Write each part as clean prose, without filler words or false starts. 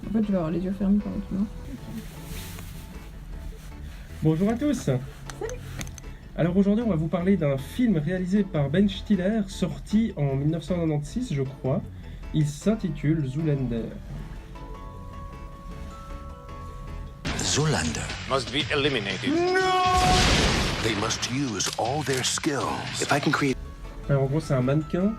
En fait, je vais avoir les yeux fermés pendant tout le temps. Bonjour à tous. Salut. Alors aujourd'hui, on va vous parler d'un film réalisé par Ben Stiller, sorti en 1996, je crois. Il s'intitule Zoolander. Zoolander. Must be eliminated. They must use all their skills. If I can create... Alors en gros, c'est un mannequin.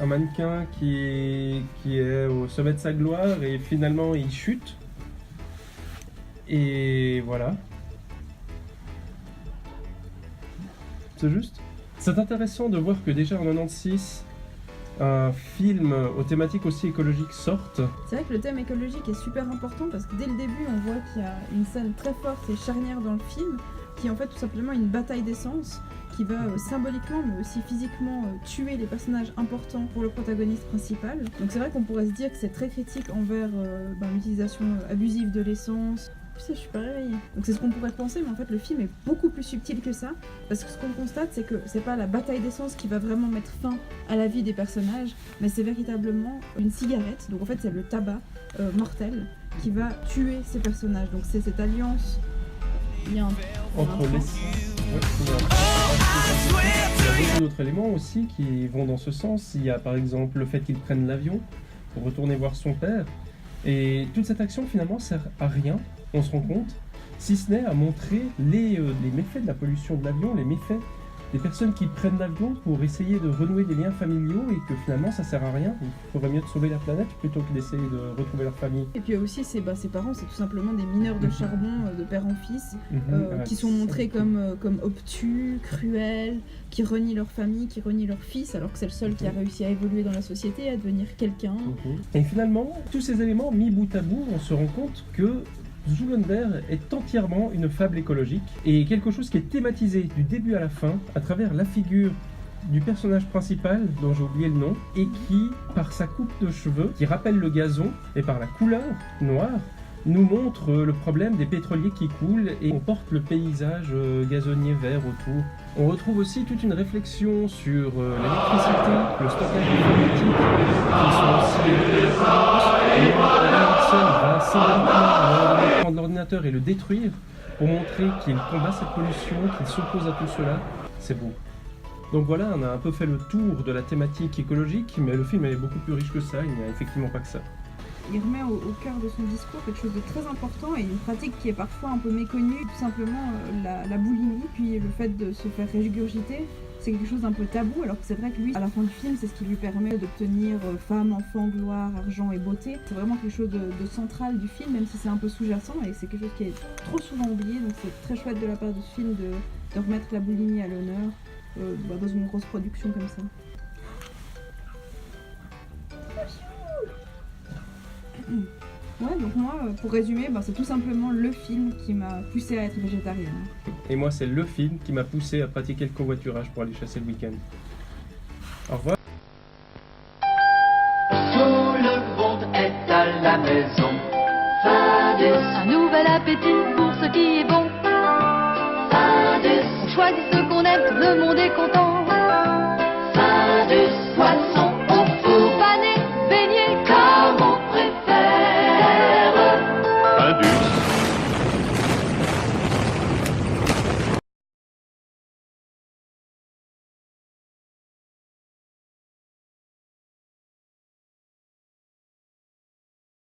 Un mannequin qui est au sommet de sa gloire et finalement il chute. Et voilà. C'est juste. C'est intéressant de voir que déjà en 96, un film aux thématiques aussi écologiques sorte. C'est vrai que le thème écologique est super important parce que dès le début, on voit qu'il y a une scène très forte et charnière dans le film qui est en fait tout simplement une bataille d'essence qui va symboliquement mais aussi physiquement tuer les personnages importants pour le protagoniste principal. Donc c'est vrai qu'on pourrait se dire que c'est très critique envers l'utilisation abusive de l'essence. Je suis pas réveillée. Donc c'est ce qu'on pourrait penser, mais en fait le film est beaucoup plus subtil que ça, parce que ce qu'on constate c'est que c'est pas la bataille d'essence qui va vraiment mettre fin à la vie des personnages, mais c'est véritablement une cigarette, donc en fait c'est le tabac mortel qui va tuer ces personnages. Donc c'est cette alliance, il y a Entre les... il y a beaucoup d'autres éléments aussi qui vont dans ce sens. Il y a par exemple le fait qu'il prenne l'avion pour retourner voir son père, et toute cette action finalement sert à rien. On se rend compte, si ce n'est à montrer les méfaits de la pollution de l'avion, les méfaits des personnes qui prennent l'avion pour essayer de renouer des liens familiaux et que finalement ça sert à rien. Il faudrait mieux de sauver la planète plutôt que d'essayer de retrouver leur famille. Et puis aussi ses parents, c'est tout simplement des mineurs de charbon de père en fils qui sont montrés comme obtus, cruels, qui renient leur famille, qui renient leur fils alors que c'est le seul qui a réussi à évoluer dans la société et à devenir quelqu'un. Et finalement, tous ces éléments mis bout à bout, on se rend compte que Zoolander est entièrement une fable écologique et quelque chose qui est thématisé du début à la fin à travers la figure du personnage principal dont j'ai oublié le nom et qui, par sa coupe de cheveux qui rappelle le gazon et par la couleur noire, nous montre le problème des pétroliers qui coulent et on porte le paysage gazonnier vert autour. On retrouve aussi toute une réflexion sur l'électricité, le stockage énergétique, qui sont aussi et Anderson va symboliquement prendre l'ordinateur et le détruire pour montrer qu'il combat cette pollution, qu'il s'oppose à tout cela. C'est beau. Donc voilà, on a un peu fait le tour de la thématique écologique, mais le film est beaucoup plus riche que ça, il n'y a effectivement pas que ça. Il remet au cœur de son discours quelque chose de très important et une pratique qui est parfois un peu méconnue, tout simplement la boulimie, puis le fait de se faire régurgiter, c'est quelque chose d'un peu tabou, alors que c'est vrai que lui, à la fin du film, c'est ce qui lui permet d'obtenir femme, enfant, gloire, argent et beauté. C'est vraiment quelque chose de central du film, même si c'est un peu sous-jacent, et c'est quelque chose qui est trop souvent oublié, donc c'est très chouette de la part de ce film de remettre la boulimie à l'honneur dans une grosse production comme ça. Ouais, donc moi, pour résumer, c'est tout simplement le film qui m'a poussée à être végétarienne. Et moi, c'est le film qui m'a poussé à pratiquer le covoiturage pour aller chasser le week-end. Au revoir. Tout le monde est à la maison. Un nouvel appétit pour ce qui est bon. On choisit ce qu'on aime, le monde est content.